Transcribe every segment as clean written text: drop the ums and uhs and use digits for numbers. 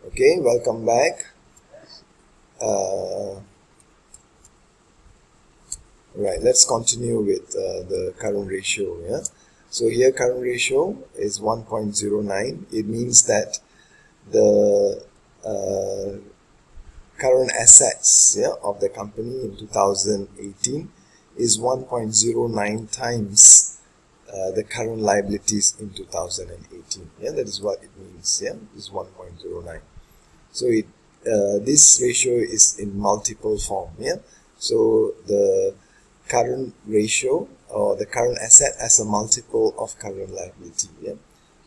Okay, welcome back. Right, let's continue with the current ratio. Yeah, so here current ratio is 1.09. It means that the current assets of the company in 2018 is 1.09 times the current liabilities in 2018. Yeah, that is what it means. Yeah, is 1.09. So this ratio is in multiple form. Yeah, so the current ratio or the current asset as a multiple of current liability. Yeah,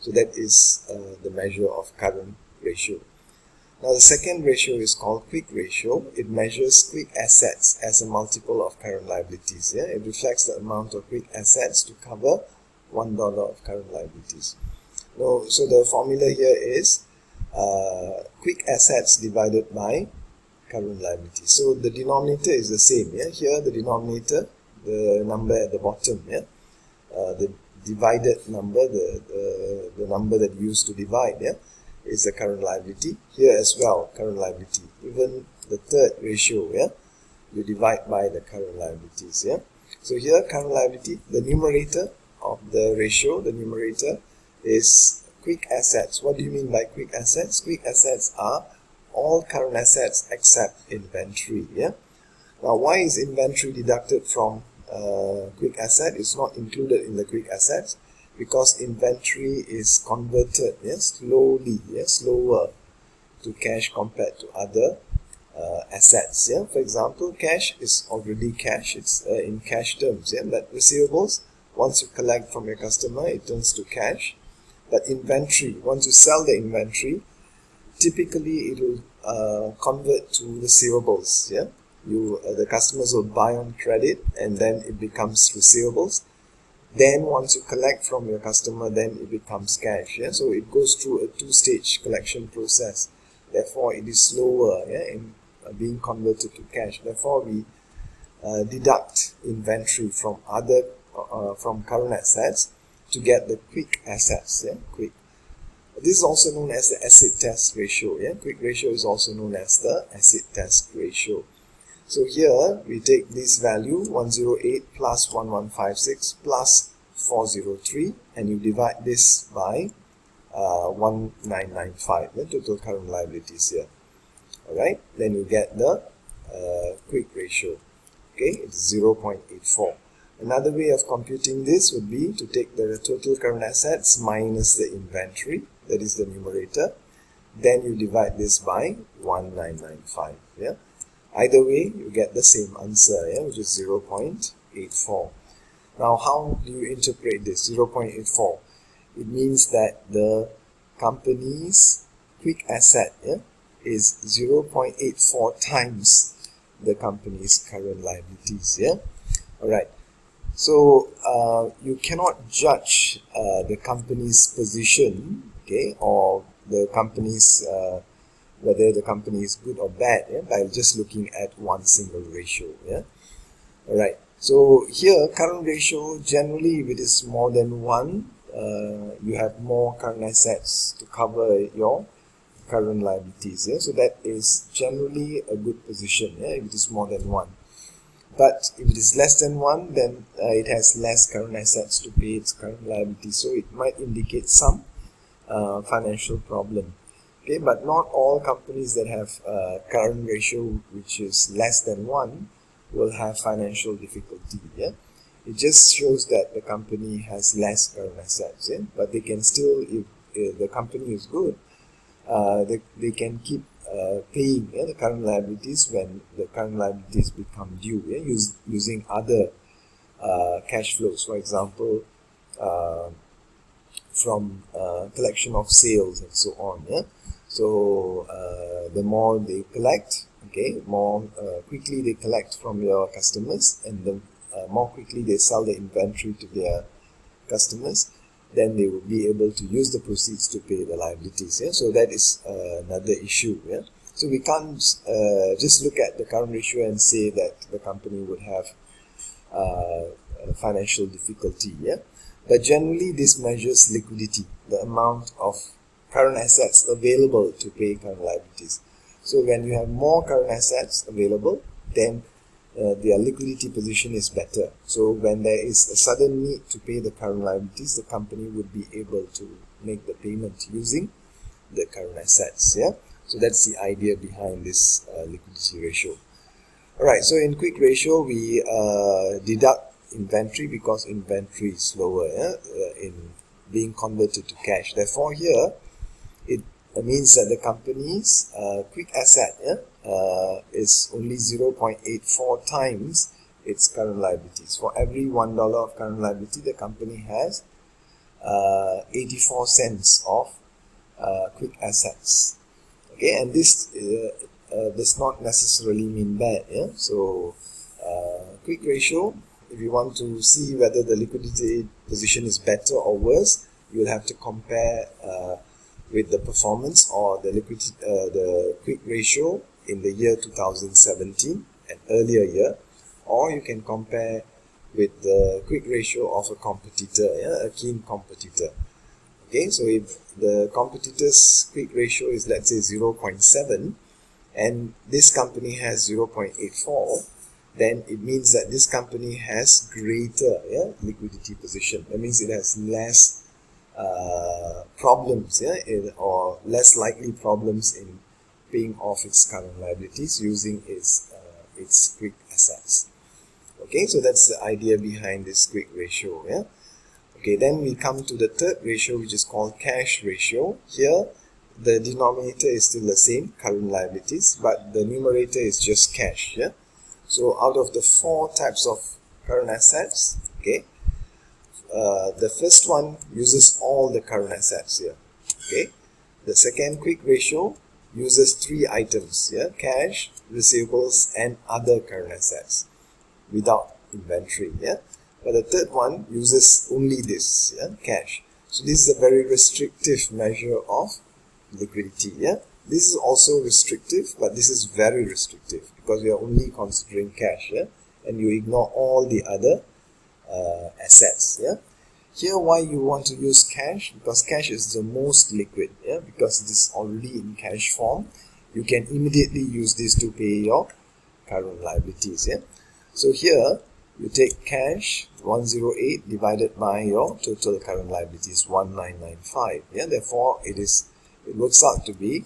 so that is the measure of current ratio. Now the second ratio is called quick ratio. It measures quick assets as a multiple of current liabilities. Yeah, it reflects the amount of quick assets to cover $1 of current liabilities. Now, so the formula here is quick assets divided by current liability. So the denominator is the same. Yeah, here the denominator, the number at the bottom. Yeah, the divided number, the number that you use to divide. Yeah, is the current liability. Here as well, current liability. Even the third ratio. Yeah, you divide by the current liabilities. Yeah. So here current liability, the numerator of the ratio, the numerator is quick assets. What do you mean by quick assets? Quick assets are all current assets except inventory. Yeah. Now, why is inventory deducted from quick asset? It's not included in the quick assets because inventory is converted slowly, slower to cash compared to other assets. Yeah. For example, cash is already cash. It's in cash terms. Yeah. But receivables, once you collect from your customer, it turns to cash. But inventory, once you sell the inventory, typically it will convert to receivables. Yeah, the customers will buy on credit, and then it becomes receivables. Then once you collect from your customer, then it becomes cash. Yeah, so it goes through a two-stage collection process. Therefore, it is slower in being converted to cash. Therefore, we deduct inventory from from current assets to get the quick assets. Yeah, quick. This is also known as the acid test ratio. Yeah, quick ratio is also known as the acid test ratio. So here we take this value 108 plus 1156 plus 403, and you divide this by 1995. The total current liabilities here. All right, then you get the quick ratio. Okay, it's 0.84. Another way of computing this would be to take the total current assets minus the inventory, that is the numerator. Then you divide this by 1995. Yeah. Either way, you get the same answer, which is 0.84. Now, how do you interpret this 0.84? It means that the company's quick asset is 0.84 times the company's current liabilities. Yeah. All right. So you cannot judge the company's position, or the company's whether the company is good or bad, by just looking at one single ratio. Yeah. All right. So here, current ratio, generally, if it is more than 1, you have more current assets to cover your current liabilities. Yeah. So that is generally a good position. Yeah, if it is more than 1. But if it is less than 1, then it has less current assets to pay its current liability. So it might indicate some financial problem. Okay, but not all companies that have current ratio which is less than 1 will have financial difficulty. Yeah, it just shows that the company has less current assets. Yeah, but they can still, if the company is good, they can keep paying the current liabilities when the current liabilities become due, using other cash flows, for example, from collection of sales and so on. Yeah, so the more they collect, more quickly they collect from your customers, and the more quickly they sell the inventory to their customers, then they will be able to use the proceeds to pay the liabilities. Yeah? So that is another issue. Yeah? So we can't just look at the current ratio and say that the company would have financial difficulty. Yeah? But generally this measures liquidity, the amount of current assets available to pay current liabilities. So when you have more current assets available, then their liquidity position is better. So when there is a sudden need to pay the current liabilities, the company would be able to make the payment using the current assets. Yeah, so that's the idea behind this liquidity ratio. Alright, so in quick ratio we deduct inventory because inventory is lower in being converted to cash. Therefore here it means that the company's quick asset is only 0.84 times its current liabilities. For every $1 of current liability, the company has 84 cents of quick assets. Okay, and this does not necessarily mean bad. So quick ratio, if you want to see whether the liquidity position is better or worse, you will have to compare with the performance or the quick ratio in the year 2017, an earlier year, or you can compare with the quick ratio of a competitor, a keen competitor. Okay, so if the competitor's quick ratio is, let's say, 0.7 and this company has 0.84, then it means that this company has greater liquidity position. That means it has less problems or less likely problems in paying off its current liabilities using its quick assets. Okay, so that's the idea behind this quick ratio. Okay, then we come to the third ratio, which is called cash ratio. Here the denominator is still the same, current liabilities, but the numerator is just cash. So out of the 4 types of current assets, okay, the first one uses all the current assets here. Okay, the second quick ratio uses 3 items, cash, receivables, and other current assets without inventory. But the third one uses only this, cash. So this is a very restrictive measure of liquidity. This is also restrictive, but this is very restrictive because we are only considering cash, and you ignore all the other assets. Here, why you want to use cash? Because cash is the most liquid, because it is already in cash form. You can immediately use this to pay your current liabilities. So here you take cash 108 divided by your total current liabilities 1995. Therefore it works out to be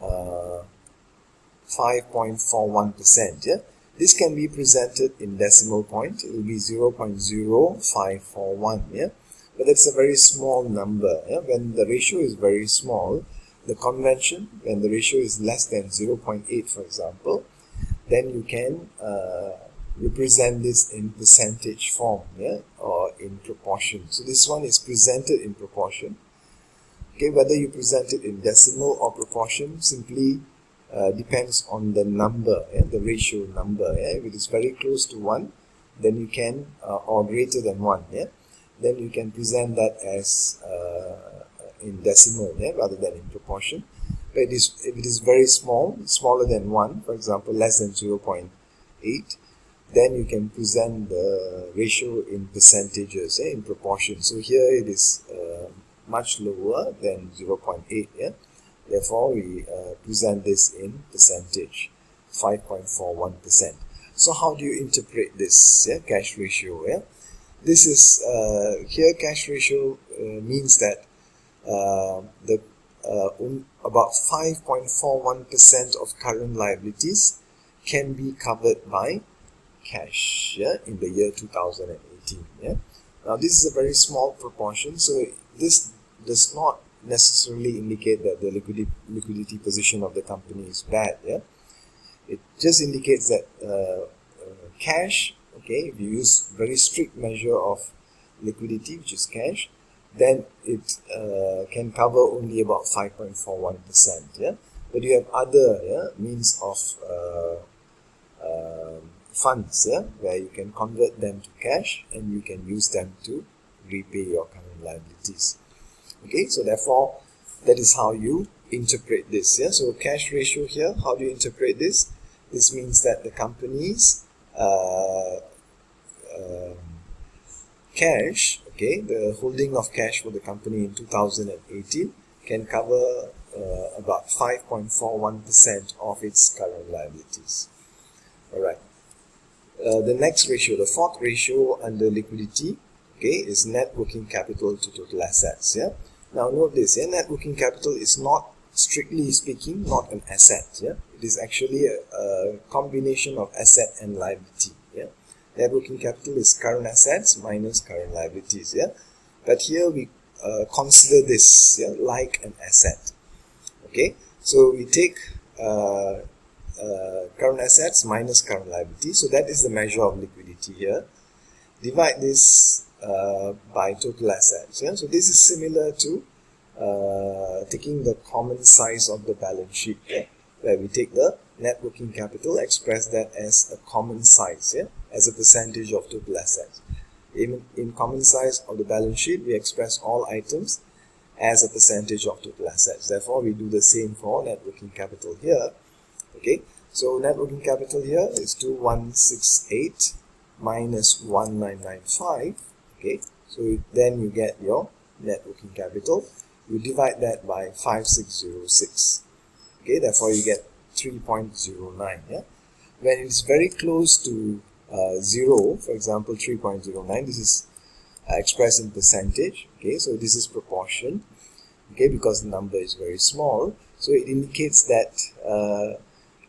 5.41%. This can be presented in decimal point. It will be 0.0541. But that's a very small number. When the ratio is very small, the convention, when the ratio is less than 0.8, for example, then you can represent this in percentage form, or in proportion. So this one is presented in proportion. Okay, whether you present it in decimal or proportion simply depends on the number, the ratio number. If it is very close to 1, then you can, or greater than 1, then you can present that as in decimal, rather than in proportion. But if it is very small, smaller than 1, for example, less than 0.8, then you can present the ratio in percentages, in proportion. So here it is much lower than 0.8. Therefore, we present this in percentage, 5.41%. So how do you interpret this cash ratio? This is here cash ratio means that about 5.41% of current liabilities can be covered by cash in the year 2018. Now this is a very small proportion, so this does not necessarily indicate that the liquidity position of the company is bad. It just indicates that cash, okay, if you use very strict measure of liquidity, which is cash, then it can cover only about 5.41%. But you have other means of funds, where you can convert them to cash and you can use them to repay your current liabilities. Okay, so therefore that is how you interpret this. So cash ratio here, how do you interpret this? This means that the company's cash, okay, the holding of cash for the company in 2018 can cover about 5.41% of its current liabilities. Alright. The next ratio, the fourth ratio under liquidity, okay, is net working capital to total assets. Yeah. Now note this, yeah, net working capital is not, strictly speaking, not an asset. Yeah, it is actually a combination of asset and liability. Yeah, net working capital is current assets minus current liabilities. Yeah, but here we consider this, yeah, like an asset. Okay, so we take current assets minus current liabilities. So that is the measure of liquidity here. Divide this by total assets. Yeah? So this is similar to taking the common size of the balance sheet, yeah? Where we take the net working capital, express that as a common size, yeah? As a percentage of total assets. In common size of the balance sheet, we express all items as a percentage of total assets. Therefore, we do the same for net working capital here. Okay, so net working capital here is 2168 minus 1995. Okay, so then you get your net working capital. You divide that by 5606. Okay, therefore you get 3.09. Yeah, when it's very close to 0, for example 3.09, this is expressed in percentage. Okay, so this is proportion. Okay, because the number is very small, so it indicates that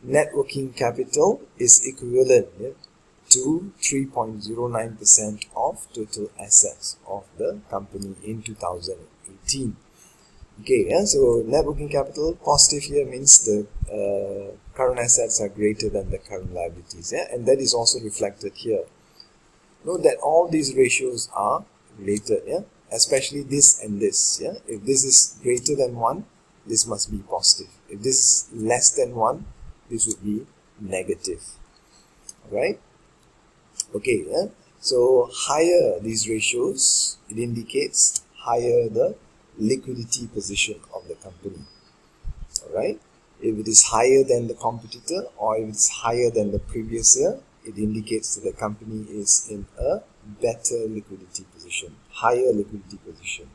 net working capital is equivalent, yeah, to 3.09% of total assets of the company in 2018. Okay, yeah, so net working capital positive here means the current assets are greater than the current liabilities, yeah, and that is also reflected here. Note that all these ratios are related, yeah, especially this and this. Yeah, if this is greater than 1, this must be positive. If this is less than 1, this would be negative. Right? Okay, yeah? So higher these ratios, it indicates higher the liquidity position of the company. Alright? If it is higher than the competitor or if it's higher than the previous year, it indicates that the company is in a better liquidity position, higher liquidity position.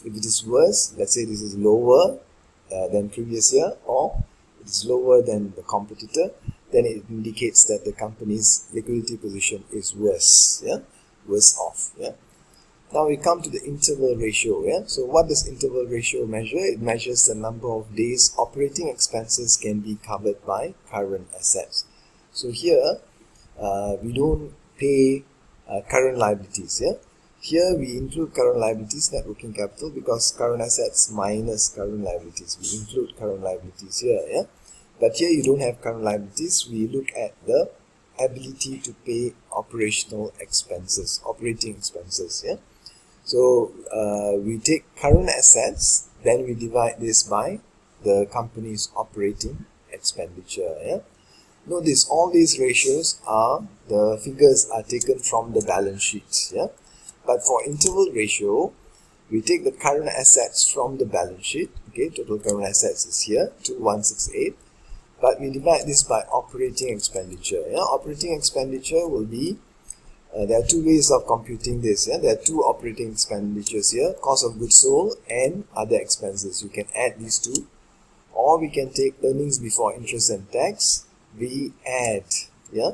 If it is worse, let's say this is lower than previous year, or it is lower than the competitor, then it indicates that the company's liquidity position is worse, yeah, worse off. Yeah. Now we come to the interval ratio. Yeah. So what does interval ratio measure? It measures the number of days operating expenses can be covered by current assets. So here we don't pay current liabilities. Yeah. Here we include current liabilities, net working capital, because current assets minus current liabilities. We include current liabilities here. Yeah. But here you don't have current liabilities. We look at the ability to pay operational expenses, operating expenses. Yeah. So we take current assets, then we divide this by the company's operating expenditure. Yeah. Notice all these ratios are, the figures are taken from the balance sheet. Yeah. But for interval ratio, we take the current assets from the balance sheet. Okay, total current assets is here, 2168. But we divide this by operating expenditure. Yeah? Operating expenditure will be, there are two ways of computing this. Yeah? There are two operating expenditures here, cost of goods sold and other expenses. You can add these two. Or we can take earnings before interest and tax. We add, yeah,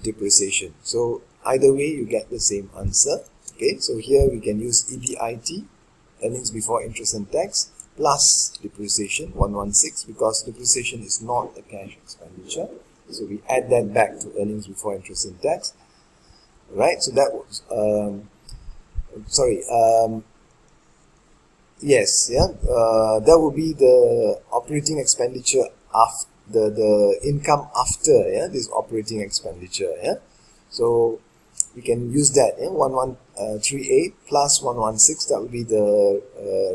depreciation. So either way you get the same answer. Okay, so here we can use EBIT, earnings before interest and tax, plus depreciation 116, because depreciation is not a cash expenditure, so we add that back to earnings before interest and tax. Right, so that was yes, yeah, that will be the operating expenditure after the income after, yeah, this operating expenditure. Yeah, so we can use that, yeah? 1138 plus 116, that will be the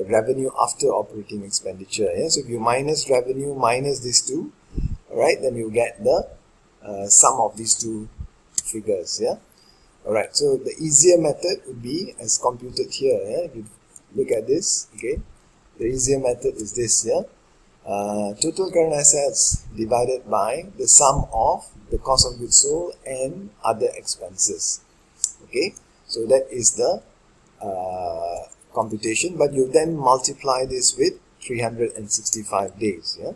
revenue after operating expenditure. Yeah? So if you minus revenue minus these two, alright, then you get the sum of these two figures. Yeah. Alright, so the easier method would be as computed here. Yeah? If you look at this, okay, the easier method is this. Yeah, total current assets divided by the sum of the cost of goods sold and other expenses. Okay, so that is the computation, but you then multiply this with 365 days. Yeah.